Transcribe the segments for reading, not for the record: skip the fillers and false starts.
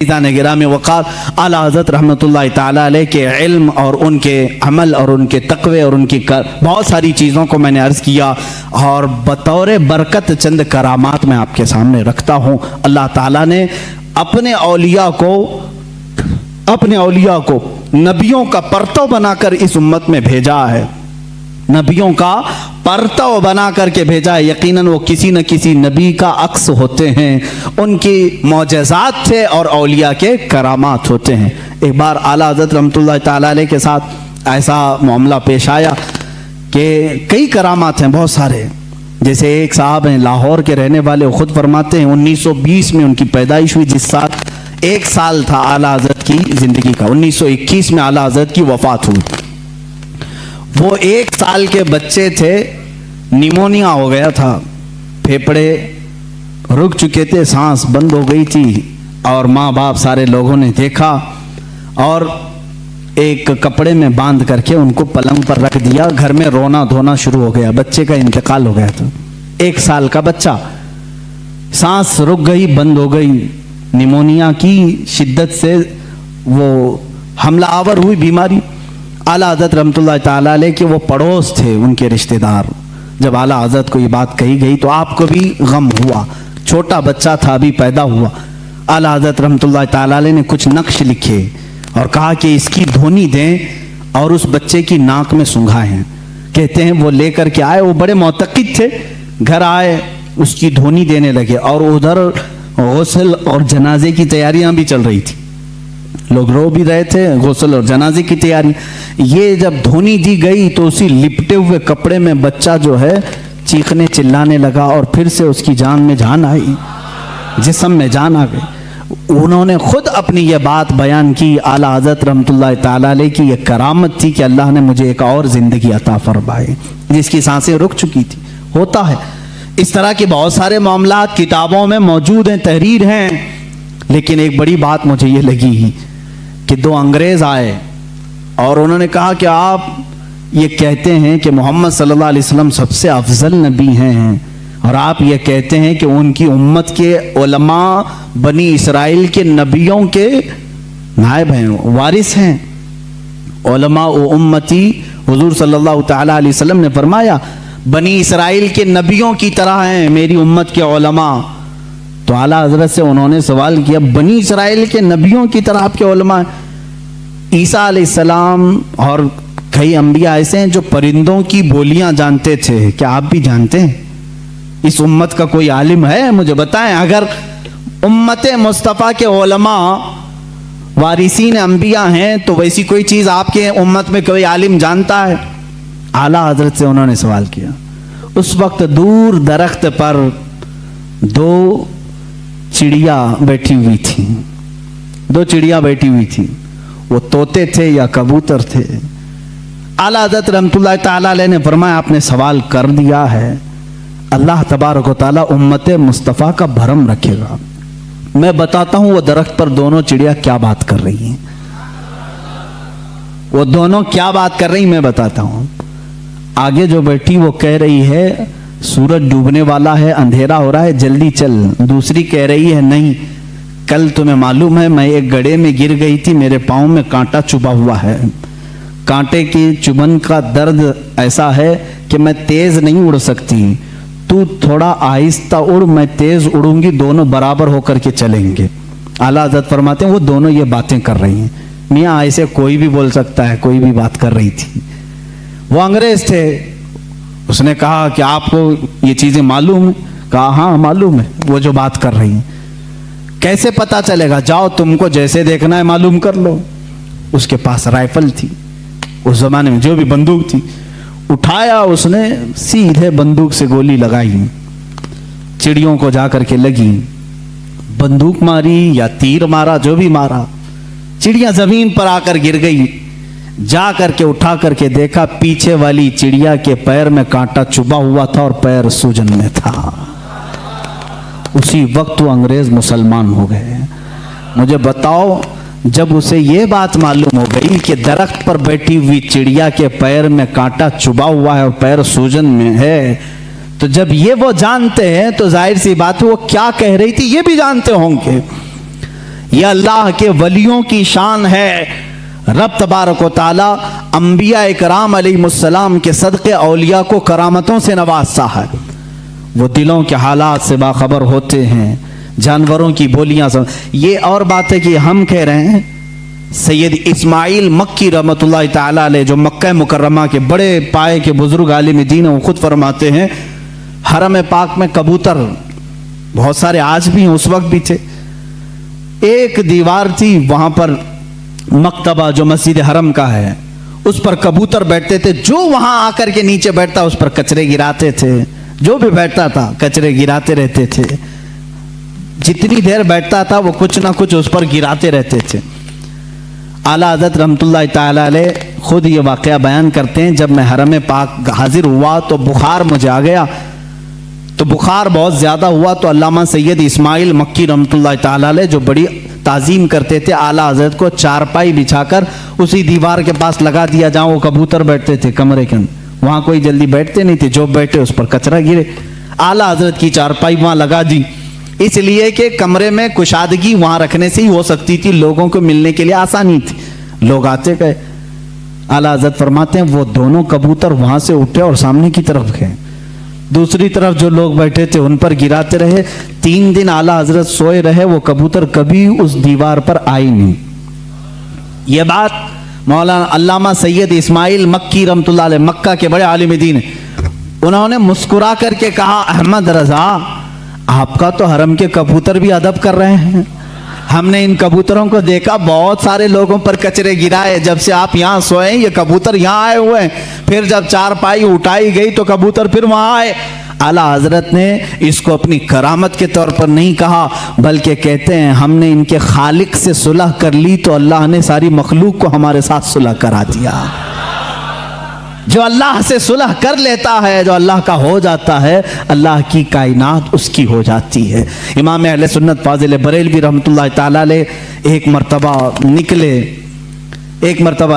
गिरामी वक़ार आला हज़रत रहमतुल्लाहि ताला अलैह के इल्म और उनके अमल और उनके तक़वे और उनकी बहुत सारी चीज़ों को मैंने अर्ज़ किया और बतौर बरकत चंद करामात मैं आपके सामने रखता हूँ। अल्लाह ताला ने अपने औलिया को नबियों का परतव बनाकर इस उम्मत में भेजा है, नबियों का परतव बना करके भेजा है। यकीनन वो किसी न किसी नबी का अक्स होते हैं, उनकी मौजज़ात थे और औलिया के करामात होते हैं। एक बार आला हज़रत रहमतुल्लाहि ताला अलैह के साथ ऐसा मामला पेश आया कि कई करामात हैं बहुत सारे। जैसे एक साहब हैं लाहौर के रहने वाले, खुद फरमाते हैं 1920 में उनकी पैदाइश हुई, जिस साल 1 साल था आला हज़रत की ज़िंदगी का। 1921 में आला हज़रत की वफ़ात हुई। वो 1 साल के बच्चे थे, निमोनिया हो गया था, फेफड़े रुक चुके थे, सांस बंद हो गई थी और माँ बाप सारे लोगों ने देखा और एक कपड़े में बांध करके उनको पलंग पर रख दिया। घर में रोना धोना शुरू हो गया, बच्चे का इंतकाल हो गया था। 1 साल का बच्चा, सांस रुक गई, बंद हो गई, निमोनिया की शिद्दत से वो हमला आवर हुई बीमारी। आला हज़रत रहमतुल्लाहि ताला अलैह के वो पड़ोस थे, उनके रिश्तेदार। जब आला हज़रत को ये बात कही गई तो आपको भी गम हुआ, छोटा बच्चा था, अभी पैदा हुआ। आला हज़रत रहमतुल्लाहि ताला अलैह ने कुछ नक्श लिखे और कहा कि इसकी धोनी दें और उस बच्चे की नाक में सुंघाएं। कहते हैं वो लेकर के आए, वो बड़े मोतक़िद थे, घर आए, उसकी धोनी देने लगे और उधर गुस्ल और जनाजे की तैयारियां भी चल रही थी। लोग रो भी रहे थे, गुस्ल और जनाजे की तैयारी। ये जब धोनी दी गई तो उसी लिपटे हुए कपड़े में बच्चा जो है चीखने चिल्लाने लगा और फिर से उसकी जान में जान आई, जिस्म में जान आ गई। उन्होंने खुद अपनी ये बात बयान की। आला हज़रत रहमतुल्लाहि ताला अलैह की ये करामत थी कि अल्लाह ने मुझे एक और ज़िंदगी अता फरमाई, जिसकी सांसें रुक चुकी थी। होता है इस तरह के बहुत सारे मामलात किताबों में मौजूद हैं, तहरीर हैं। लेकिन एक बड़ी बात मुझे ये लगी कि 2 अंग्रेज़ आए और उन्होंने कहा कि आप ये कहते हैं कि मोहम्मद सल्लल्लाहु अलैहि वसल्लम सबसे अफजल नबी हैं और आप ये कहते हैं कि उनकी उम्मत के उलमा बनी इसराइल के नबियों के नायब हैं, वारिस हैं। उलमा व उम्मती, हुजूर सल्लल्लाहु ताला अलैहि वसल्लम ने फरमाया बनी इसराइल के नबियों की तरह हैं मेरी उम्मत के उलमा। तो आला हज़रत से उन्होंने सवाल किया, बनी इसराइल के नबियों की तरह आपके उलमा? ईसा अलैहिस्सलाम और कई अंबिया ऐसे हैं जो परिंदों की बोलियां जानते थे, क्या आप भी जानते हैं? इस उम्मत का कोई आलिम है? मुझे बताएं। अगर उम्मत मुस्तफ़ा के उलमा वारिसीन अंबिया हैं तो वैसी कोई चीज़ आपके उम्मत में कोई आलिम जानता है? आला हज़रत से उन्होंने सवाल किया। उस वक्त दूर दरख्त पर 2 चिड़िया बैठी हुई थी, 2 चिड़िया बैठी हुई थी। वो तोते थे या कबूतर थे? आला हज़रत रहमतुल्लाहि ताला अलैह ने फरमाया आपने सवाल कर दिया है, अल्लाह तबारक व तआला उम्मत मुस्तफ़ा का भरम रखेगा। मैं बताता हूँ वो दरख्त पर दोनों चिड़िया क्या बात कर रही हैं, वो दोनों क्या बात कर रही मैं बताता हूँ। आगे जो बैठी वो कह रही है सूरज डूबने वाला है, अंधेरा हो रहा है, जल्दी चल। दूसरी कह रही है नहीं, कल तुम्हें मालूम है मैं एक गड्ढे में गिर गई थी, मेरे पाँव में कांटा चुभा हुआ है, कांटे की चुभन का दर्द ऐसा है कि मैं तेज नहीं उड़ सकती, तू थोड़ा आहिस्ता उड़, मैं तेज उड़ूंगी, दोनों बराबर होकर के चलेंगे। आला हज़रत फरमाते हैं वो दोनों ये बातें कर रही हैं। मियाँ ऐसे कोई भी बोल सकता है, कोई भी बात कर रही थी। वो अंग्रेज थे, उसने कहा कि आपको ये चीजें मालूम है? कहा हाँ मालूम है, वो जो बात कर रही हैं। कैसे पता चलेगा? जाओ तुमको जैसे देखना है मालूम कर लो। उसके पास राइफल थी, उस जमाने में जो भी बंदूक थी, उठाया उसने, सीधे बंदूक से गोली लगाई, चिड़ियों को जा करके लगी। बंदूक मारी या तीर मारा, जो भी मारा, चिड़िया जमीन पर आकर गिर गई। जा करके उठा करके देखा, पीछे वाली चिड़िया के पैर में कांटा चुभा हुआ था और पैर सूजन में था। उसी वक्त वो अंग्रेज मुसलमान हो गए। मुझे बताओ, जब उसे ये बात मालूम हो गई कि दरख्त पर बैठी हुई चिड़िया के पैर में कांटा चुभा हुआ है और पैर सूजन में है, तो जब ये वो जानते हैं तो जाहिर सी बात है वो क्या कह रही थी ये भी जानते होंगे। यह अल्लाह के वलियों की शान है। रब तबारक व तआला अंबिया इकराम अलैहिमुस्सलाम के सदक़े औलिया को करामतों से नवाजता है। वो दिलों के हालात से बाखबर होते हैं, जानवरों की बोलियां सब। ये और बात है कि हम कह रहे हैं सैयद इस्माइल मक्की रहमतुल्लाह ताला अलैह, जो मक्का मुकर्रमा के बड़े पाए के बुजुर्ग आलिम दीन, वो खुद फरमाते हैं हरम पाक में कबूतर बहुत सारे आज भी हैं, उस वक्त भी थे। एक दीवार थी वहां पर मकतबा जो मस्जिद हरम का है, उस पर कबूतर बैठते थे। जो वहां आकर के नीचे बैठता उस पर कचरे गिराते थे, जो भी बैठता था कचरे गिराते रहते थे। जितनी देर बैठता था वो कुछ ना कुछ उस पर गिराते रहते थे। आला हज़रत रहमतुल्लाह ताला अलैह खुद ये वाक़या बयान करते हैं, जब मैं हरम पाक हाजिर हुआ तो बुखार मुझे आ गया। तो बुखार बहुत ज़्यादा हुआ तो अल्लामा सैयद इस्माइल मक्की रहमतुल्लाह ताला अलैह, जो बड़ी ताज़ीम करते थे, आला हज़रत को चारपाई बिछाकर उसी दीवार के पास लगा दिया जहाँ वो कबूतर बैठते थे कमरे के अंदर। वहाँ कोई जल्दी बैठते नहीं थे, जो बैठे उस पर कचरा गिरे। आला हज़रत की चारपाई वहाँ लगा दी, इसलिए कि कमरे में कुशादगी वहाँ रखने से ही हो सकती थी, लोगों को मिलने के लिए आसानी थी, लोग आते गए। आला हज़रत फरमाते हैं वो दोनों कबूतर वहाँ से उठे और सामने की तरफ गए, दूसरी तरफ जो लोग बैठे थे उन पर गिराते रहे। 3 दिन आला हजरत सोए रहे, वो कबूतर कभी उस दीवार पर आई नहीं। ये बात मौलाना अल्लामा सैयद इस्माइल मक्की रहमतुल्लाह अलैह, मक्का के बड़े आलिम दीन, उन्होंने मुस्कुरा करके कहा अहमद रजा, आपका तो हरम के कबूतर भी अदब कर रहे हैं। हमने इन कबूतरों को देखा, बहुत सारे लोगों पर कचरे गिराए, जब से आप यहाँ सोए ये कबूतर यहाँ आए हुए हैं। फिर जब चारपाई उठाई गई तो कबूतर फिर वहाँ आए। आला हजरत ने इसको अपनी करामत के तौर पर नहीं कहा, बल्कि कहते हैं हमने इनके खालिक से सुलह कर ली तो अल्लाह ने सारी मखलूक को हमारे साथ सुलह करा दिया। जो अल्लाह से सुलह कर लेता है, जो अल्लाह का हो जाता है, अल्लाह की कायनात उसकी हो जाती है। इमाम अहले सुन्नत फाजिल बरेलवी रहमतुल्लाह ताला अलैह एक मरतबा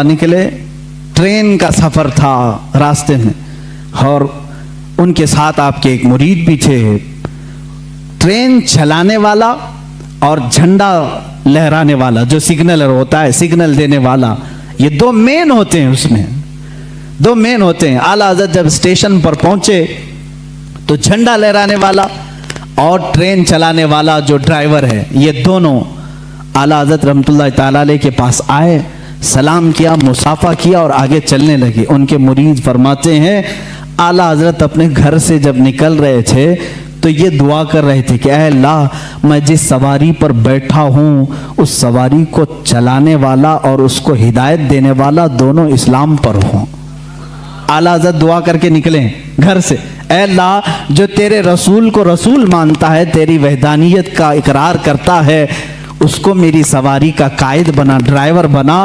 निकले, ट्रेन का सफ़र था रास्ते में, और उनके साथ आपके एक मुरीद भी थे। ट्रेन चलाने वाला और झंडा लहराने वाला, जो सिग्नलर होता है, सिग्नल देने वाला, ये 2 मेन होते हैं, उसमें 2 मेन होते हैं। आला हज़रत जब स्टेशन पर पहुंचे तो झंडा लहराने वाला और ट्रेन चलाने वाला जो ड्राइवर है, ये दोनों आला हज़रत रहमतुल्लाह ताला अलैह के पास आए, सलाम किया, मुसाफा किया और आगे चलने लगे। उनके मुरीद फरमाते हैं आला हज़रत अपने घर से जब निकल रहे थे तो ये दुआ कर रहे थे कि ऐ अल्लाह, मैं जिस सवारी पर बैठा हूँ उस सवारी को चलाने वाला और उसको हिदायत देने वाला दोनों इस्लाम पर हों। आला हज़रत दुआ करके निकले घर से, ऐ अल्लाह, जो तेरे रसूल को रसूल मानता है, तेरी वहदानियत का इकरार करता है, उसको मेरी सवारी का कायद बना, ड्राइवर बना,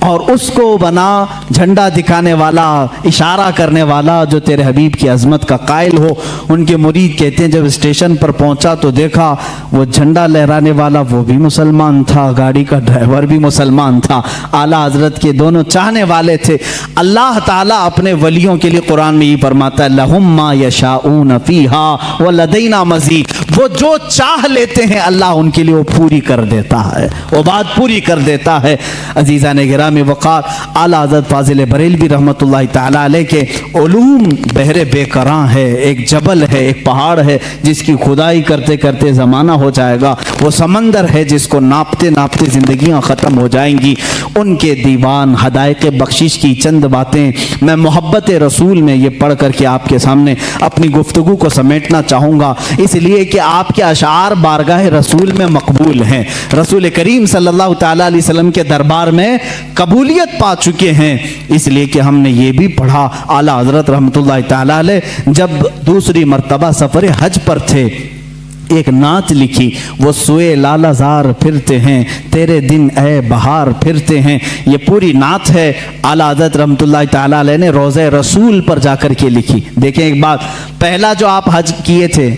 और उसको बना झंडा दिखाने वाला, इशारा करने वाला, जो तेरे हबीब की अजमत का कायल हो। उनके मुरीद कहते हैं जब स्टेशन पर पहुंचा तो देखा वो झंडा लहराने वाला वो भी मुसलमान था, गाड़ी का ड्राइवर भी मुसलमान था। आला हजरत के दोनों चाहने वाले थे। अल्लाह ताला अपने वलियों के लिए कुरान में ये फरमाता है लहुम मा यशाऊन फीहा व लदैना मजीद, वो जो चाह लेते हैं अल्लाह उनके लिए वो पूरी कर देता है, वो बात पूरी कर देता है। अजीज़ा ने गिरामी वक़ार, आला हज़रत फाजिल बरेलवी रहमतुल्लाह ताला अलैह के उलूम बहरे बेकरां है, एक जबल है, एक पहाड़ है जिसकी खुदाई करते करते ज़माना हो जाएगा। वो समंदर है जिसको नापते नापते ज़िंदगियाँ ख़त्म हो जाएंगी। उनके दीवान हदायक़ बख्शिश की चंद बातें मैं मोहब्बत रसूल में ये पढ़ करके आपके सामने अपनी गुफ्तगू को समेटना चाहूँगा, इसलिए कि आपके अशार बारगाह रसूल में मकबूल हैं, रसूल करीम सल्लल्लाहु ताला अलैहि वसल्लम के दरबार में कबूलियत पा चुके हैं। इसलिए कि हमने ये भी पढ़ा, आला हज़रत रहमतुल्लाह ताला अलैह जब दूसरी मर्तबा सफ़र हज पर थे, एक नात लिखी, वो सुए लालाजार फिरते हैं, तेरे दिन ए बहार फिरते हैं। ये पूरी नात है, आला हज़रत रहमतुल्लाह ताला अलैह ने रोज़े रसूल पर जाकर के लिखी। देखें एक बात, पहला जो आप हज किए थे,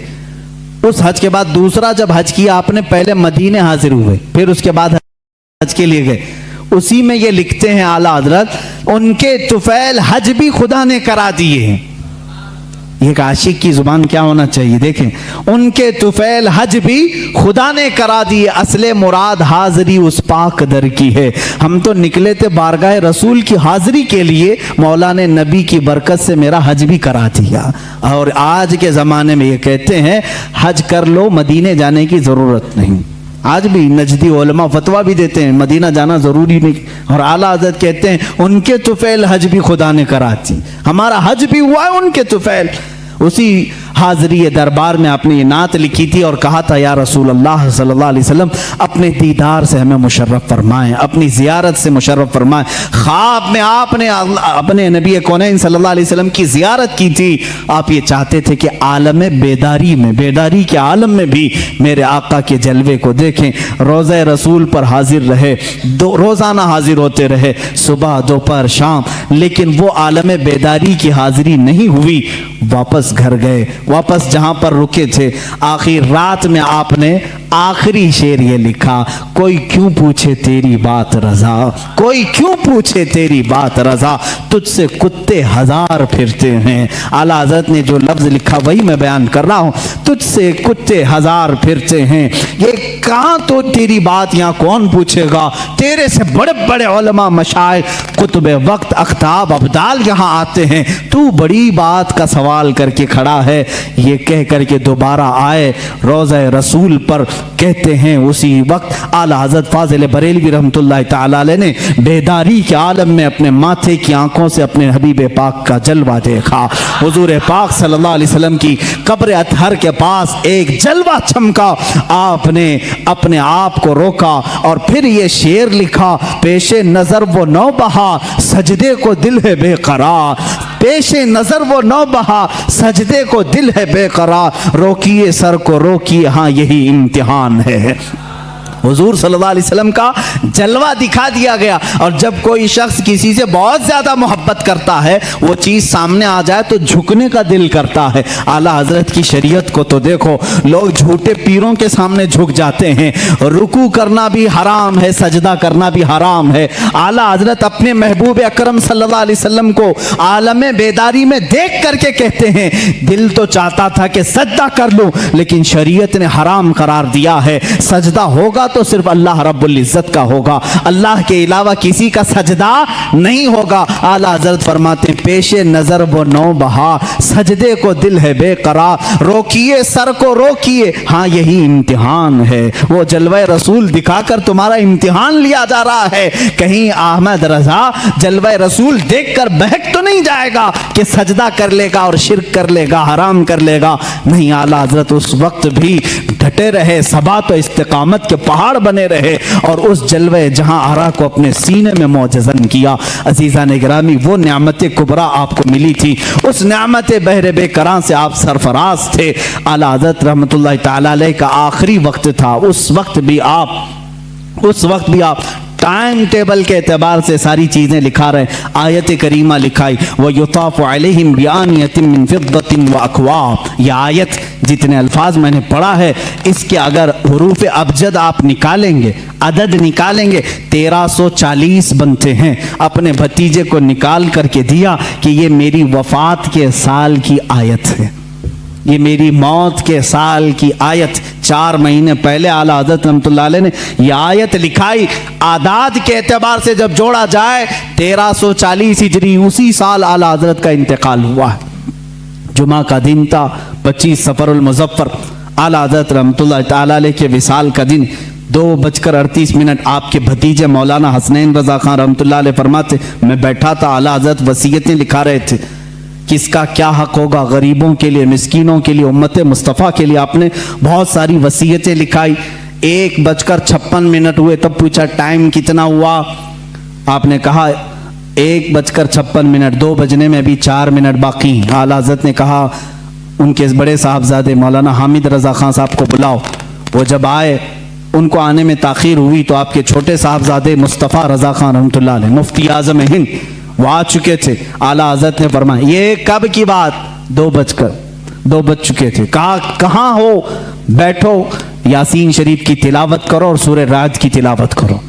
उस हज के बाद दूसरा जब हज किया आपने, पहले मदीने हाजिर हुए, फिर उसके बाद हज के लिए गए। उसी में ये लिखते हैं आला हज़रत, उनके तुफैल हज भी खुदा ने करा दिए हैं। एक आशिक की जुबान क्या होना चाहिए? देखें, उनके तुफैल हज भी खुदा ने करा दी, असले मुराद हाजिरी उस पाक दर की है। हम तो निकले थे बारगाह रसूल की हाजिरी के लिए, मौला ने नबी की बरकत से मेरा हज भी करा दिया। और आज के ज़माने में ये कहते हैं हज कर लो, मदीने जाने की ज़रूरत नहीं। आज भी नजदी उलमा फतवा भी देते हैं मदीना जाना ज़रूरी नहीं, और आला हज़रत कहते हैं उनके तुफैल हज भी खुदा ने करा दी, हमारा हज भी हुआ है उनके तुफैल। उसी हाज़री दरबार में आपने ये नात लिखी थी और कहा था, या रसूल अल्लाह सल्लल्लाहु अलैहि वसल्लम अपने दीदार से हमें मुशर्रफ फरमाएं, अपनी ज़ियारत से मुशर्रफ फरमाएं। ख्वाब में आपने अपने नबी कौनैन सल्लल्लाहु अलैहि वसल्लम की ज़ियारत की थी। आप ये चाहते थे कि आलम बेदारी में, बेदारी के आलम में भी मेरे आका के जलवे को देखें। रोज़ा रसूल पर हाजिर रहे, रोज़ाना हाजिर होते रहे, सुबह दोपहर शाम, लेकिन वो आलम बेदारी की हाजिरी नहीं हुई। वापस घर गए, वापस जहां पर रुके थे। आखिर रात में आपने आखिरी शेर ये लिखा, कोई क्यों पूछे तेरी बात रजा, कोई क्यों पूछे तेरी बात रजा, तुझसे कुत्ते हजार फिरते हैं। आला हज़रत ने जो लफ्ज़ लिखा वही मैं बयान कर रहा हूँ, तुझसे कुत्ते हजार फिरते हैं। ये कहाँ तो तेरी बात यहाँ कौन पूछेगा, तेरे से बड़े बड़े उलमा मशाइख कुतुब वक्त अख्ताब अब्दाल यहाँ आते हैं, तू बड़ी बात का सवाल करके खड़ा है। ये कह करके दोबारा आए रोज़ा रसूल पर। कहते हैं उसी वक्त आला हज़रत फाज़िल बरेलवी रहमतुल्लाह तआला अलैह ने बेदारी के आलम में अपने माथे की आंखों से अपने हबीब पाक का जलवा देखा। हुजूर पाक सल्लल्लाहु अलैहि वसल्लम की कब्र अतहर के पास एक जलवा चमका। आपने अपने आप को रोका और फिर ये शेर लिखा, पेशे नजर वो नौ बहा, सजदे को दिल है बेकरार, पेशे नजर वो नौ बहा, सजदे को दिल है बेकरार, रोकिए सर को रोकिए, हाँ यही इम्तिहान है। हुजूर सल्लल्लाहु अलैहि वसल्लम का जलवा दिखा दिया गया। और जब कोई शख्स किसी से बहुत ज़्यादा मोहब्बत करता है, वो चीज़ सामने आ जाए तो झुकने का दिल करता है। आला हज़रत की शरीयत को तो देखो, लोग झूठे पीरों के सामने झुक जाते हैं। रुकू करना भी हराम है, सजदा करना भी हराम है। आला हज़रत अपने महबूब अकरम सल्लल्लाहु अलैहि वसल्लम को आलम बेदारी में देख करके कहते हैं, दिल तो चाहता था कि सजदा कर लूँ, लेकिन शरीयत ने हराम करार दिया है। सजदा होगा तो सिर्फ अल्लाह रब्बुल इज्जत का होगा, अल्लाह के अलावा किसी का सजदा नहीं होगा। आला हज़रत फरमाते हैं, पेशे नजर वो नौ बहा, सजदे को दिल है बेकरार, रोकिए सर को रोकिए, हाँ यही इम्तिहान है। वो जलवा रसूल दिखाकर तुम्हारा इम्तिहान लिया जा रहा है। कहीं अहमद रजा जलवा रसूल देखकर बहक तो नहीं जाएगा कि सजदा कर लेगा और शिर्क कर लेगा, हराम कर लेगा। नहीं, आला हज़रत उस वक्त भी डटे रहे, सबात और इस्तिकामत के पहाड़ बने रहे और उस जलवे जहां आरा को अपने सीने में मौजज़न किया। अजीज़ा ने गिरामी, वो नेमत कुबरा आपको मिली थी, उस नेमत बहरे बेकरां से आप सरफराज थे। आला हज़रत रहमतुल्लाह तआला अलैह का आखिरी वक्त था, उस वक्त भी आप टाइम टेबल के एतबार से सारी चीज़ें लिखा रहे। आयत करीमा लिखाई, व युताफ़ु अलैहिम बिआनियतिन मिन फिद्दतिन व अक्वाब। ये आयत जितने अल्फाज मैंने पढ़ा है, इसके अगर हुरूफ अबजद आप निकालेंगे, अदद निकालेंगे, 1340 बनते हैं। अपने भतीजे को निकाल करके दिया कि ये मेरी वफ़ात के साल की आयत है, ये मेरी मौत के साल की आयत। 4 महीने पहले आला हज़रत रहमतुल्लाह अलैह ने यह आयत लिखाई। आदाद के एतबार से जब जोड़ा जाए 1340 हिजरी, उसी साल आला हज़रत का इंतकाल हुआ है। जुमा का दिन था, 25 सफ़रुल मुज़फ़्फ़र। आला हज़रत रहमतुल्लाह तआला अलैह के विसाल का दिन 2:38 आपके भतीजे मौलाना हसनैन रज़ा खान रहमतुल्लाह अलैह फरमाते, मैं बैठा था, आला हज़रत वसीयतें लिखा रहे थे, किसका क्या हक होगा गरीबों के लिए, मिस्कीनों के लिए, उम्मत मुस्तफ़ा के लिए। आपने बहुत सारी वसीयतें लिखाई। 1:56 हुए तब पूछा टाइम कितना हुआ, आपने कहा 1:56, 2 बजने में अभी 4 मिनट बाकी। आला हज़रत ने कहा उनके बड़े साहबजादे मौलाना हामिद रज़ा खान साहब को बुलाओ। वो जब आए, उनको आने में ताख़ीर हुई तो आपके छोटे साहबजादे मुस्तफ़ा रज़ा खान रहमतुल्लाह अलैह मुफ्ती आज़म हिंद वो आ चुके थे। आला हज़रत ने फरमाया, ये कब की बात, 2 बज चुके थे। कहा कहाँ हो, बैठो, यासीन शरीफ की तिलावत करो और सूरह राज की तिलावत करो।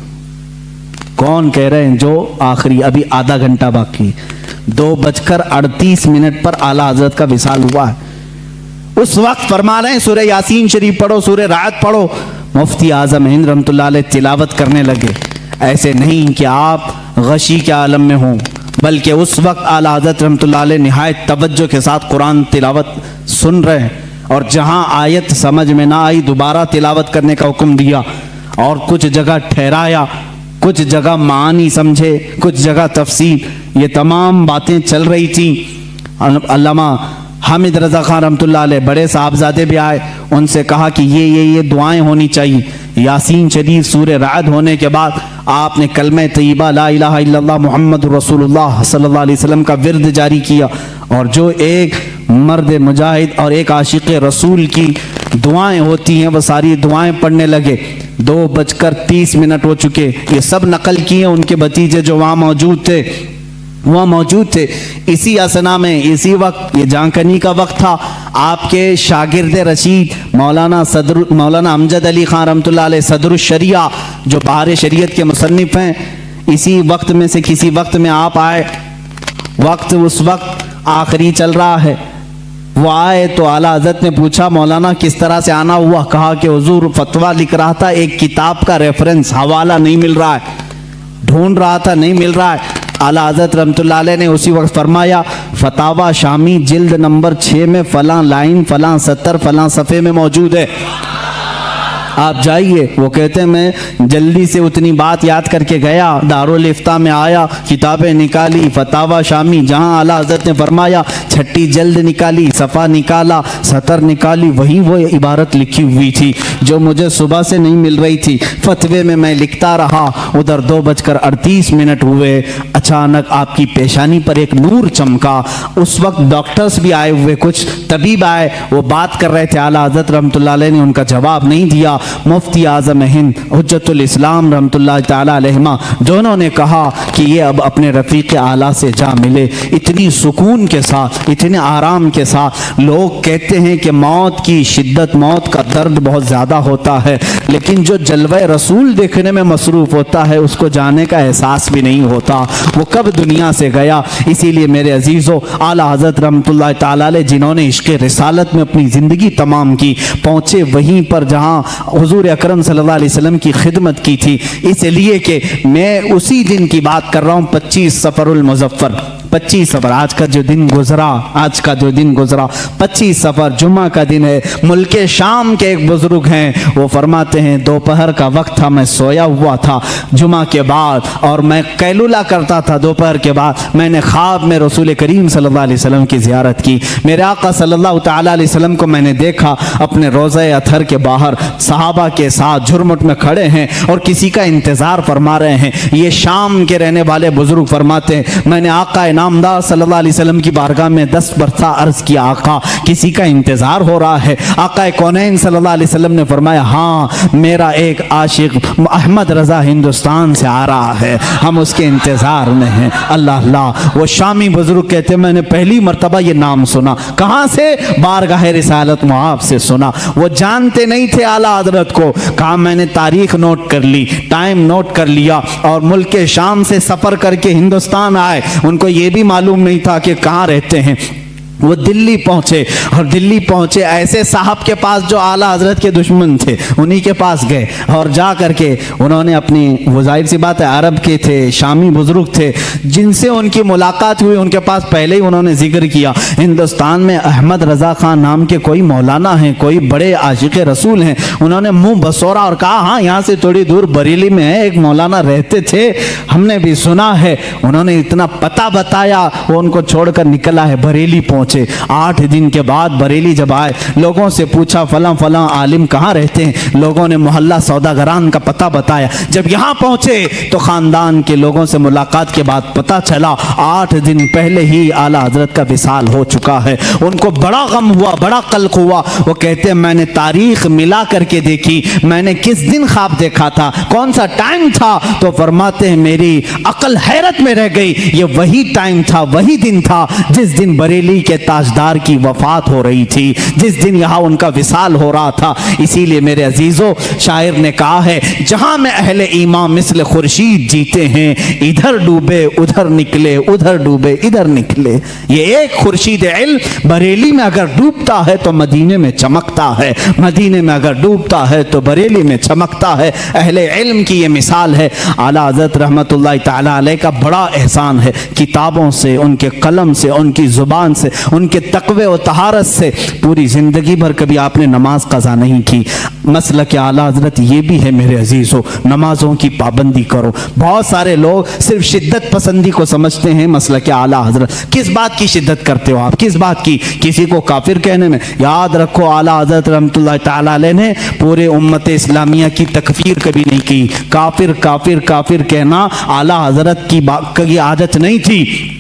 कौन कह रहे हैं, जो आखिरी, अभी आधा घंटा बाकी। 2:38 पर आला हजरत का विसाल हुआ है। उस वक्त फरमा रहे हैं सूरह यासीन शरीफ पढ़ो, सूरह रात पढ़ो। मुफ्ती आजम हिंद रहमतुल्लाह अलैह तिलावत करने लगे। ऐसे नहीं कि आप गशी के आलम में हों, बल्कि उस वक्त आला हज़रत रहमतुल्लाह अलैह निहायत तवज्जो के साथ कुरान तिलावत सुन रहे हैं, और जहां आयत समझ में ना आई दोबारा तिलावत करने का हुक्म दिया, और कुछ जगह ठहराया, कुछ जगह मानी समझे, कुछ जगह तफसीर, ये तमाम बातें चल रही थी। अल्लामा हामिद रज़ा खान रहमतुल्लाह अलैह बड़े साहबजादे भी आए, उनसे कहा कि ये दुआएं होनी चाहिए। यासीन शरीफ सूरह राद होने के बाद आपने कलमे तय्यबा ला इलाहा इल्लल्लाह मुहम्मदुर रसूलुल्लाह सल्लल्लाहु अलैहि वसल्लम का विर्द जारी किया, और जो एक मर्द मुजाहिद और एक आशिक रसूल की दुआएं होती हैं वो सारी दुआएं पढ़ने लगे। 2:30 हो चुके। ये सब नकल किए उनके भतीजे जो वहाँ मौजूद थे। इसी असना में, इसी वक्त, ये जानकनी का वक्त था, आपके शागिर्द रशीद मौलाना अमजद अली खान रहमतुल्लाह अलैह सदरुल शरिया जो बहार शरीयत के मुसन्निफ हैं, इसी वक्त में से किसी वक्त में आप आए। वक्त उस वक्त आखिरी चल रहा है। वो आए तो आला हज़रत ने पूछा मौलाना किस तरह से आना हुआ? कहा कि हुजूर फतवा लिख रहा था, एक किताब का रेफरेंस हवाला नहीं मिल रहा है, ढूंढ रहा था नहीं मिल रहा है। आला हज़रत रहमतुल्लाह अलैह ने उसी वक्त फरमाया फतावा शामी जिल्द नंबर 6 में फलां लाइन फलां सतर फलां सफ़े में मौजूद है, आप जाइए। वो कहते हैं मैं जल्दी से उतनी बात याद करके गया, दारुल इफ्ता में आया, किताबें निकाली, फतावा शामी जहाँ आला हज़रत ने फरमाया 6 जल्द निकाली, सफ़ा निकाला, सतर निकाली, वही वो इबारत लिखी हुई थी जो मुझे सुबह से नहीं मिल रही थी। फतवे में मैं लिखता रहा, उधर 2:38 हुए। अचानक आपकी पेशानी पर एक नूर चमका। उस वक्त डॉक्टर्स भी आए हुए, कुछ तबीब आए, वो बात कर रहे थे। आला हज़रत रहमतुल्लाह अलैह ने उनका जवाब नहीं दिया। मुफ्ती आज़म हिंद हुज्जतुल इस्लाम रहमतुल्लाह ताला अलैहिमा दोनों ने कहा कि ये अब अपने रफ़ीक़ आला से जा मिले। इतनी सुकून के साथ, इतने आराम के साथ। लोग कहते हैं कि मौत की शिद्दत, मौत का दर्द बहुत ज़्यादा होता है, लेकिन जो जलवा रसूल देखने में मसरूफ़ होता है उसको जाने का एहसास भी नहीं होता वो कब दुनिया से गया। इसीलिए मेरे अजीज़ों, आला हज़रत रहमतुल्लाह ताला अलैह जिन्होंने इश्क़ रिसालत में अपनी ज़िंदगी तमाम की, पहुँचे वहीं पर जहाँ हुजूर अकरम सल्लल्लाहु अलैहि वसल्लम की खिदमत की थी। इसलिए कि मैं उसी दिन की बात कर रहा हूँ, 25 सफ़रुल मुज़फ़्फ़र, 25 सफ़र, आज का जो दिन गुजरा 25 सफ़र जुम्मा का दिन है। मुल्के शाम के एक बुजुर्ग हैं, वो फरमाते हैं दोपहर का वक्त था, मैं सोया हुआ था जुम्मा के बाद, और मैं कैलुला करता था दोपहर के बाद। मैंने ख्वाब में रसूल करीम सल्लल्लाहु अलैहि वसल्लम की ज़ियारत की। मेरे आका सल्लल्लाहु ताला अलैहि वसल्लम को मैंने देखा अपने रोज़े अथर के बाहर सहाबा के साथ झुरमुट में खड़े हैं और किसी का इंतज़ार फरमा रहे हैं। ये शाम के रहने वाले बुजुर्ग फरमाते हैं मैंने आका नामदार सल्लल्लाहु अलैहि वसल्लम की बारगाह में 10 मरतबा अर्ज़ किया, आका किसी का इंतज़ार हो रहा है। आका कौनैन सल्लल्लाहु अलैहि वसल्लम ने फरमाया हाँ, मेरा एक आशिक अहमद रज़ा हिंदुस्तान से आ रहा है, हम उसके इंतज़ार में हैं। अल्लाह अल्लाह। वो शामी बुजुर्ग कहते हैं मैंने पहली मरतबा ये नाम सुना। कहाँ से? बारगाह रिसालत मुआब से सुना। वो जानते नहीं थे आला हज़रत को। कहा मैंने तारीख नोट कर ली, टाइम नोट कर लिया, और मुल्क शाम से सफ़र करके हिंदुस्तान आए। उनको ये भी मालूम नहीं था कि कहाँ रहते हैं। वो दिल्ली पहुँचे, और दिल्ली पहुँचे ऐसे साहब के पास जो आला हज़रत के दुश्मन थे, उन्हीं के पास गए, और जा करके उन्होंने अपनी, वो जाहिर सी बात है अरब के थे, शामी बुजुर्ग थे, जिनसे उनकी मुलाकात हुई उनके पास पहले ही उन्होंने जिक्र किया हिंदुस्तान में अहमद रज़ा खान नाम के कोई मौलाना हैं, कोई बड़े आशिक रसूल हैं। उन्होंने मुँह बसोरा और कहा हाँ, यहाँ से थोड़ी दूर बरेली में है, एक मौलाना रहते थे, हमने भी सुना है। उन्होंने इतना पता बताया, वो उनको छोड़कर निकला है, बरेली पहुँचे। 8 दिन के बाद बरेली जब आए, लोगों से पूछा फलां फलां आलिम कहाँ रहते हैं। लोगों ने मोहल्ला सौदागरान का पता बताया। जब यहाँ पहुँचे तो ख़ानदान के लोगों से मुलाकात के बाद पता चला 8 दिन पहले ही आला हज़रत का विसाल हो चुका है। उनको बड़ा गम हुआ, बड़ा कल्क हुआ। वो कहते हैं मैंने तारीख मिला करके देखी, मैंने किस दिन ख्वाब देखा था, कौन सा टाइम था। तो फरमाते हैं मेरी अकल हैरत में रह गई। ये वही टाइम था, वही दिन था जिस दिन बरेली के के ताजदार की वफात हो रही थी, जिस दिन यहाँ उनका विसाल हो रहा था। इसीलिए मेरे अजीजों, शायर ने कहा है, जहां में अहले ईमान मिस्ल खुर्शीद जीते हैं, इधर डूबे उधर निकले, उधर डूबे इधर निकले। ये एक खुर्शीद इल्म बरेली में अगर डूबता है तो मदीने में चमकता है, मदीने में अगर डूबता है तो बरेली में चमकता है। अहले इल्म की ये मिसाल है। आला हज़रत रहमतुल्लाह तआला अलैह का बड़ा एहसान है, किताबों से, उनके कलम से, उनकी ज़ुबान से, उनके तक़वे और तहारत से पूरी ज़िंदगी भर कभी आपने नमाज क़ज़ा नहीं की। मसलक आला हज़रत ये भी है मेरे अजीज़ों, नमाज़ों की पाबंदी करो। बहुत सारे लोग सिर्फ शिद्दत पसंदी को समझते हैं मसलक आला हज़रत। किस बात की शिद्दत करते हो आप, किस बात की? किसी को काफिर कहने में? याद रखो, आला हज़रत रहमतुल्लाह तआला अलैह ने पूरे उम्मत इस्लामिया की तकफीर कभी नहीं की। काफिर काफिर काफिर कहना आला हज़रत की आदत नहीं थी।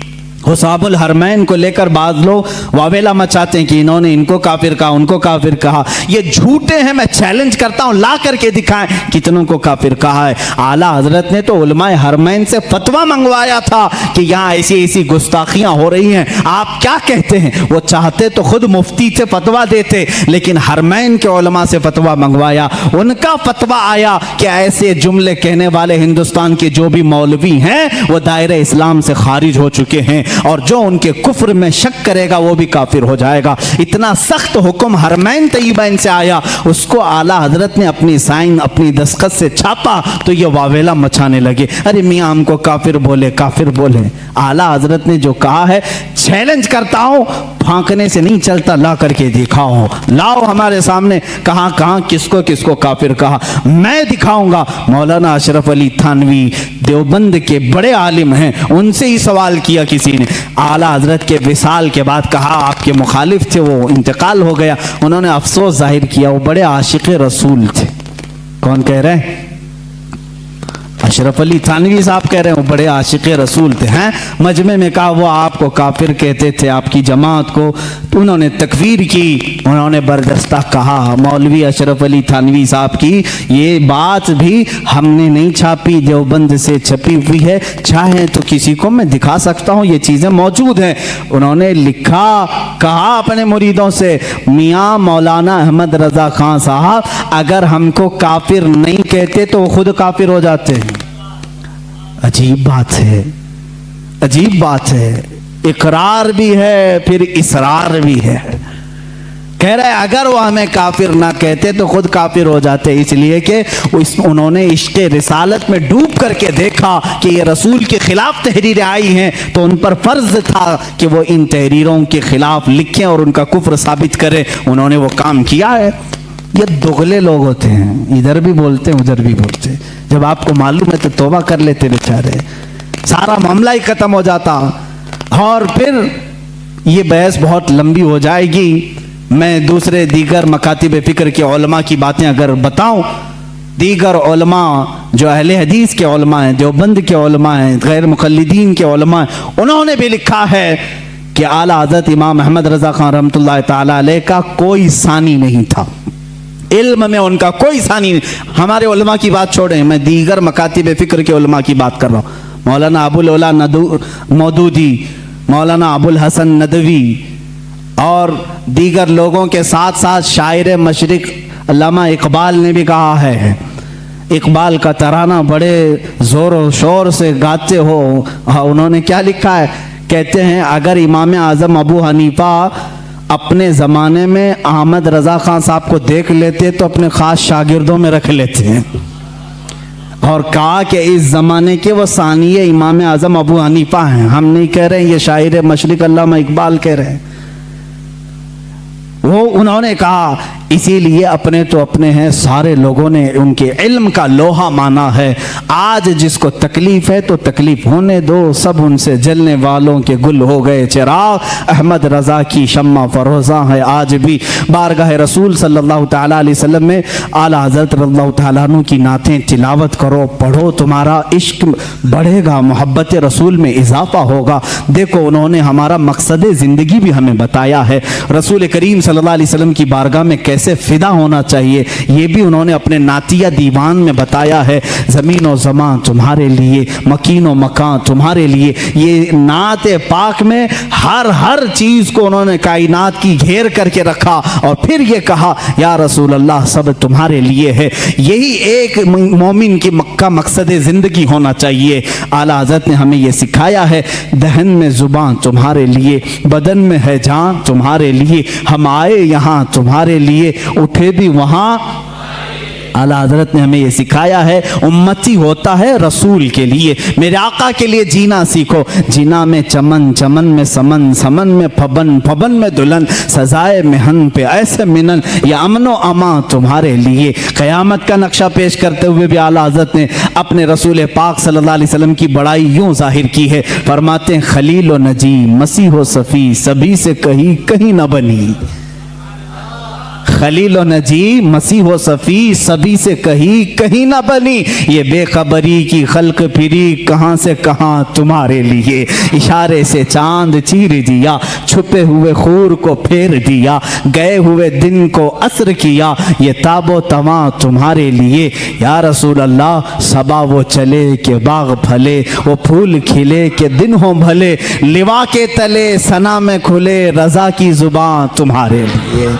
हुसाबुल हरमैन को लेकर बाज लोग वावेला मचाते हैं कि इन्होंने इनको काफिर कहा, उनको काफिर कहा। ये झूठे हैं, मैं चैलेंज करता हूं, ला करके दिखाएं कितनों को काफिर कहा है। आला हजरत ने तो उलमाए हरमैन से फतवा मंगवाया था कि यहाँ ऐसी ऐसी गुस्ताखियां हो रही हैं, आप क्या कहते हैं? वो चाहते तो खुद मुफ्ती से फतवा देते, लेकिन हरमैन के उलमा से फतवा मंगवाया। उनका फतवा आया कि ऐसे जुमले कहने वाले हिंदुस्तान के जो भी मौलवी हैं वो दायरे इस्लाम से खारिज हो चुके हैं, और जो उनके कुफ्र में शक करेगा वो भी काफिर हो जाएगा। इतना सख्त हुक्म हरमैन तय्यबैन से आया, उसको आला हजरत ने अपनी साइन, अपनी दस्तखत से छापा तो ये वावेला मचाने लगे, अरे मियाँ हमको काफिर बोले, काफिर बोले। आला हजरत ने जो कहा है, चैलेंज करता हूं, फांकने से नहीं चलता, ला करके दिखाओ, लाओ हमारे सामने कहां कहां किसको किसको काफिर कहा, मैं दिखाऊंगा। मौलाना अशरफ अली थानवी देवबंद के बड़े आलिम हैं, उनसे ही सवाल किया किसी ने। आला हजरत के विसाल के बाद कहा, आपके मुखालिफ थे, वो इंतकाल हो गया। उन्होंने अफसोस जाहिर किया, वो बड़े आशिक रसूल थे। कौन कह रहे हैं? अशरफ अली थानवी साहब कह रहे हैं वो बड़े आशिक रसूल थे। हैं मजमे में कहा वो आपको काफिर कहते थे, आपकी जमात को। तो उन्होंने तकफीर की, उन्होंने बरदस्ता कहा। मौलवी अशरफ अली थानवी साहब की ये बात भी हमने नहीं छापी, देवबंद से छपी हुई है, चाहे तो किसी को मैं दिखा सकता हूँ, ये चीज़ें मौजूद हैं। उन्होंने लिखा, कहा अपने मुरीदों से, मियाँ मौलाना अहमद रज़ा खान साहब अगर हमको काफिर नहीं कहते तो वो खुद काफिर हो जाते हैं। अजीब बात है, अजीब बात है। इकरार भी है, फिर इसरार भी है। कह रहा है अगर वो हमें काफिर ना कहते तो खुद काफिर हो जाते, इसलिए कि उन्होंने इश्क़ रिसालत में डूब करके देखा कि ये रसूल के खिलाफ तहरीरें आई हैं, तो उन पर फर्ज था कि वो इन तहरीरों के खिलाफ लिखें और उनका कुफ्र साबित करें। उन्होंने वो काम किया है। ये दुगले लोग होते हैं, इधर भी बोलते हैं उधर भी बोलते हैं। जब आपको मालूम है तो तौबा कर लेते बेचारे, सारा मामला ही खत्म हो जाता। और फिर ये बहस बहुत लंबी हो जाएगी। मैं दूसरे दीगर मकातिब फ़िक्र के उलमा की बातें अगर बताऊं, दीगर उलमा जो अहले हदीस के उलमा हैं, देवबंद के उलमा हैं, गैर मुक़ल्लिदीन के उलमा हैं, उन्होंने भी लिखा है कि आला हज़रत इमाम अहमद रज़ा खान रहमतुल्लाह तआला अलैह का कोई सानी नहीं था, इल्म में उनका कोई सानी नहीं। हमारे उलमा की बात छोड़ें, मैं दीगर मकातिब फ़िक्र के उलमा की बात कर रहा हूँ। मौलाना अबुल ओला मौदूदी, मौलाना अबुल हसन नदवी और दीगर लोगों के साथ साथ शायर मशरिक अल्लामा इकबाल ने भी कहा है। इकबाल का तराना बड़े ज़ोर और शोर से गाते हो। उन्होंने क्या लिखा है? कहते हैं अगर इमाम आज़म अबू हनीफा अपने ज़माने में अहमद रज़ा खान साहब को देख लेते तो अपने ख़ास शागिर्दों में रख लेते हैं, और कहा कि इस ज़माने के वो सानिए इमाम आज़म अबू हनीफा हैं। हम नहीं कह रहे हैं, ये शायर मशरिक अल्लामा इकबाल कह रहे हैं। वो उन्होंने कहा, इसीलिए अपने तो अपने हैं, सारे लोगों ने उनके इल्म का लोहा माना है। आज जिसको तकलीफ है तो तकलीफ होने दो, सब उनसे जलने वालों के गुल हो गए चिराग। अहमद रज़ा की शम्मा फरोज़ा है आज भी। बारगाह रसूल सल्लल्लाहु तआला अलैहि वसल्लम में आला हज़रत रज़ियल्लाहु तआला अन्हु की नातें तिलावत करो, पढ़ो, तुम्हारा इश्क बढ़ेगा, मोहब्बत रसूल में इजाफा होगा। देखो उन्होंने हमारा मकसद ज़िंदगी भी हमें बताया है। रसूल करीम सल्लल्लाहु अलैहि वसल्लम की बारगाह में कैसे फिदा होना चाहिए, ये भी उन्होंने अपने नातिया दीवान में बताया है। ज़मीन व ज़मां तुम्हारे लिए, मकीन व मकान तुम्हारे लिए। ये नात पाक में हर चीज़ को उन्होंने कायनात की घेर करके रखा और फिर ये कहा या रसूल अल्लाह सब तुम्हारे लिए है। यही एक मोमिन की का मकसद ज़िंदगी होना चाहिए। आला हज़रत ने हमें ये सिखाया है, दहन में ज़ुबान तुम्हारे लिए, बदन में है जान तुम्हारे लिए, हम आए यहाँ तुम्हारे लिए, उठे भी वहाँ। आला हज़रत ने हमें ये सिखाया है, उम्मती होता है रसूल के लिए, मेरे आका के लिए जीना सीखो। जीना में चमन, चमन में समन, समन में फबन, फबन में दुल्हन, सजाए मेहन पे ऐसे मिनन, या अमनो अमा तुम्हारे लिए। क़यामत का नक्शा पेश करते हुए भी आला हज़रत ने अपने रसूल पाक सल्लल्लाहु अलैहि वसल्लम की बड़ाई यूँ ज़ाहिर की है। फरमाते हैं खलील व नजी, मसीह व सफ़ी, सभी से कहीं न बनी। खलील नजी, मसीह व सफ़ी, सभी से कहीं ना बनी। ये बेखबरी की खल्क फिरी, कहाँ से कहाँ तुम्हारे लिए। इशारे से चांद चीर दिया, छुपे हुए खूर को फेर दिया, गए हुए दिन को असर किया, ये ताबो तवा तुम्हारे लिए। या रसूल अल्लाह सबा वो चले के बाग फले, वो फूल खिले के दिन हो भले, लिवा के तले सना में खुले, रज़ा की ज़ुबान तुम्हारे लिए।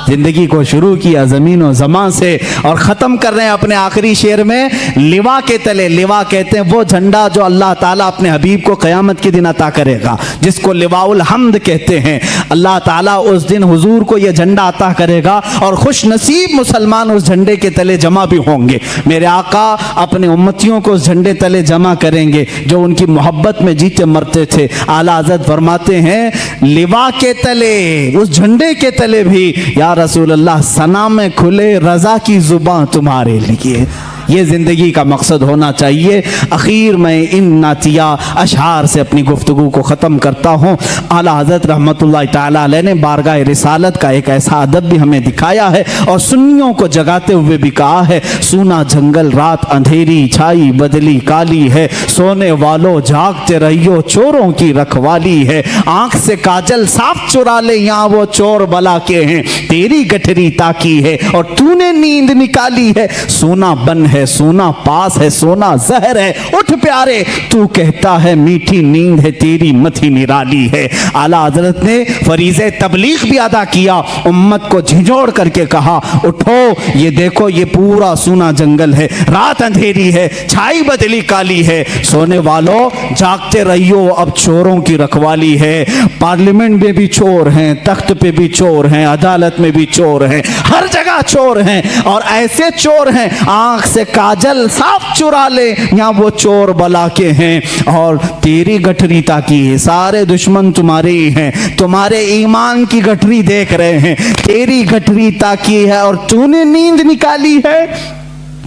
जिंदगी को शुरू किया ज़मीन और ज़मां से और ख़त्म कर रहे हैं अपने आखिरी शेर में लिवा के तले। लिवा कहते हैं वो झंडा जो अल्लाह ताला अपने हबीब को क़यामत के दिन अता करेगा, जिसको लिवाउल हम्द कहते हैं। अल्लाह ताला उस दिन हुजूर को ये झंडा अता करेगा और खुश नसीब मुसलमान उस झंडे के तले जमा भी होंगे। मेरे आका अपने उम्मतियों को उस झंडे तले जमा करेंगे जो उनकी मोहब्बत में जीते मरते थे। आला हज़रत फरमाते हैं लिवा के तले, उस झंडे के तले भी या रसूल अल्लाह सना में खुले, रज़ा की ज़ुबान तुम्हारे लिए। ये ज़िंदगी का मकसद होना चाहिए। आखिर में इन नातिया अशआर से अपनी गुफ्तगू को ख़त्म करता हूँ। आला हज़रत रहमतुल्लाह ताला अलैह ने बारगाह रिसालत का एक ऐसा अदब भी हमें दिखाया है और सुन्नियों को जगाते हुए भी कहा है, सूना जंगल रात अंधेरी छाई बदली काली है, सोने वालों जागते रहियो चोरों की रखवाली है, आँख से काजल साफ चुरा ले यहाँ वो चोर बला के हैं, तेरी गठरी ताकी है और तूने नींद निकाली है, सोना बन है सोना पास है, सोना जहर है, उठ प्यारे तू कहता है मीठी नींद है, तेरी मथी निराली है। आला हज़रत ने फरीज़े तबलीग भी अदा किया, उम्मत को झिझोड़ करके कहा उठो, ये देखो ये पूरा सूना जंगल है, रात अंधेरी है, छाई बदली काली है, सोने वालों जागते रहियो अब चोरों की रखवाली है। पार्लियामेंट में भी चोर हैं, तख्त पे भी चोर हैं, अदालत में भी चोर हैं, हर जगह चोर हैं और ऐसे चोर हैं आंख से काजल साफ चुरा ले यहाँ वो चोर बला के हैं और तेरी गठरी ताकी है, सारे दुश्मन तुम्हारे ही हैं, तुम्हारे ईमान की गठरी देख रहे हैं, तेरी गठरी ताकी है और तूने नींद निकाली है।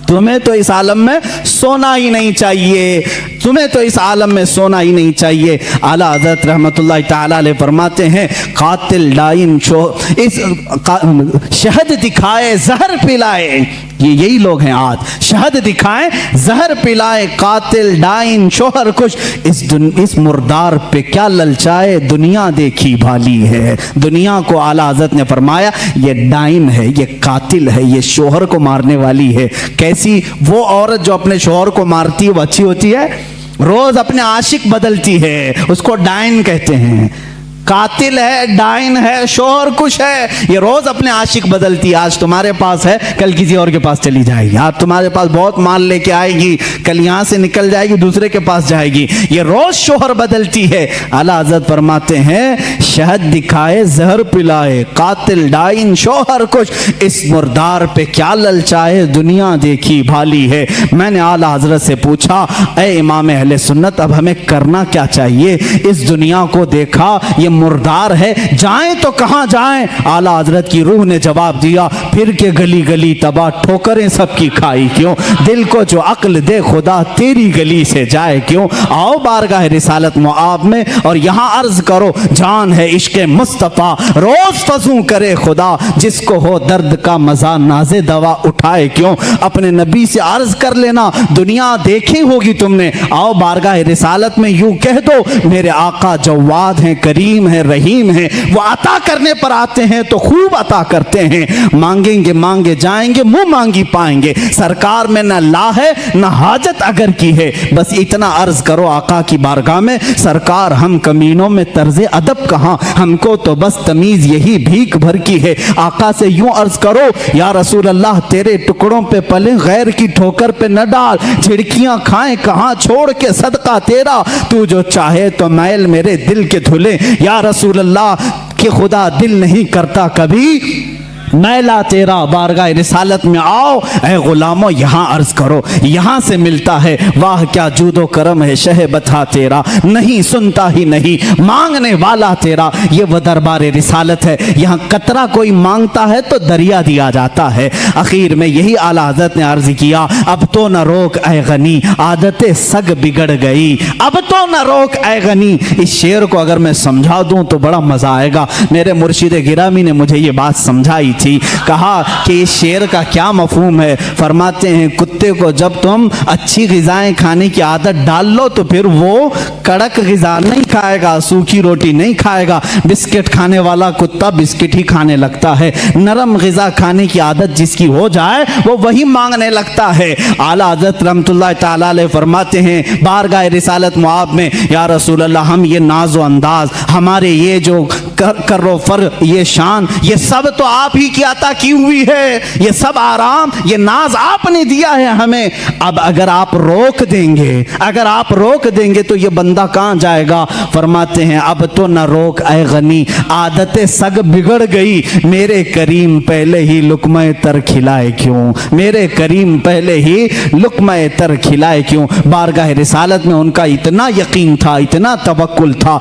तुम्हें तो इस आलम में सोना ही नहीं चाहिए, तुम्हें तो इस आलम में सोना ही नहीं चाहिए। आला हज़रत रहमतुल्लाह ताला अलैह फरमाते हैं कातिल डाइन इस शहद दिखाए जहर पिलाए, ये यही लोग हैं आज, शहद दिखाए जहर पिलाए, कातिल डाइन शोहर कुछ, इस मुर्दार पे क्या ललचाए, दुनिया देखी भाली है। दुनिया को आला हज़रत ने फरमाया ये डाइन है, ये कातिल है, ये शोहर को मारने वाली है। कैसी वो औरत जो अपने शोहर को मारती है वो अच्छी होती है? रोज अपने आशिक बदलती है, उसको डाइन कहते हैं। कातिल है, डाइन है, शोहर कुछ है, ये रोज अपने आशिक बदलती है। आज तुम्हारे पास है, कल किसी और के पास चली जाएगी। आज तुम्हारे पास बहुत माल लेके आएगी, कल यहां से निकल जाएगी, दूसरे के पास जाएगी। ये रोज शोहर बदलती है। आला हज़रत फरमाते हैं शहद दिखाए जहर पिलाए, कातिल डाइन शोहर कुछ, इस मुर्दार पे क्या ललचाए, दुनिया देखी भाली है। मैंने आला हज़रत से पूछा ए इमाम अहले सुन्नत अब हमें करना क्या चाहिए? इस दुनिया को देखा ये मुर्दार है, जाएं तो कहां जाएं? आला हज़रत की रूह ने जवाब दिया फिर के गली गली तबाह ठोकरें सबकी खाई क्यों, दिल को जो अक्ल दे खुदा तेरी गली से जाए क्यों। आओ बारगाह रिसालत मुआब में और यहां अर्ज करो जान है इश्क मुस्तफ़ा, रोज फजू करे खुदा, जिसको हो दर्द का मजा नाजे दवा उठाए क्यों। अपने नबी से अर्ज कर लेना दुनिया देखी होगी तुमने, आओ बारगाह रिसालत में यूं कह दो मेरे आका जवाद हैं करीम है, रहीम है। वो अता करने पर आते हैं तो खूब अता करते हैं। मांगेंगे मांगे जाएंगे, मुंह मांगी पाएंगे। सरकार में न ला है न हाजत अगर की है, बस इतना अर्ज करो आका की बारगाह में, सरकार हम कमीनों में तर्ज अदब कहां, हमको तो बस तमीज यही भीख भर की है। आका से यूं अर्ज करो, या रसूल अल्लाह तेरे टुकड़ों पे पले, गैर की ठोकर पे न डाल, झिड़कियां खाएं कहां छोड़ के सदका तेरा, तू जो चाहे तो मैल मेरे दिल के धुले। या रसूल अल्लाह कि खुदा दिल नहीं करता कभी मैला तेरा, बारगाह रिसालत में आओ ऐ गुलामों, यहाँ अर्ज करो, यहाँ से मिलता है। वाह क्या जूदो करम है शह बता तेरा, नहीं सुनता ही नहीं मांगने वाला तेरा। ये वह दरबार रिसालत है, यहाँ कतरा कोई मांगता है तो दरिया दिया जाता है। आखिर में यही आला हज़रत ने अर्ज किया, अब तो न रोक ऐ गनी, आदतें सग बिगड़ गई, अब तो न रोक ऐ गनी। इस शेर को अगर मैं समझा दूं तो बड़ा मजा आएगा। मेरे मुर्शिद गिरामी ने मुझे ये बात समझाई थी, कहा कि इस शेर का क्या मफहूम है। फरमाते हैं कुत्ते को जब तुम अच्छी ग़िज़ाएं खाने की आदत डाल लो तो फिर वो कड़क ग़िज़ा नहीं खाएगा, सूखी रोटी नहीं खाएगा। बिस्किट खाने वाला कुत्ता बिस्किट ही खाने लगता है। नरम ग़िज़ा खाने की आदत जिसकी हो जाए वो वही मांगने लगता है। आला हज़रत रहमतुल्लाह तआला अलैह फरमाते हैं बारगाह रिसालत मुआब में, या रसूल अल्लाह हम ये नाज़ो अंदाज, हमारे ये जो करो फर, ये शान, ये सब तो आप ही की अता की हुई है। ये सब आराम, ये नाज आपने दिया है हमें। अब अगर आप रोक देंगे, अगर आप रोक देंगे तो ये बंदा कहां जाएगा। फरमाते हैं अब तो न रोक ऐ गनी, आदतें सग बिगड़ गई, मेरे करीम पहले ही लुक़्मा तर खिलाए क्यों, मेरे करीम पहले ही लुक़्मा तर खिलाए क्यों। बारगाह रिसालत में उनका इतना यकीन था, इतना तवक्कुल था।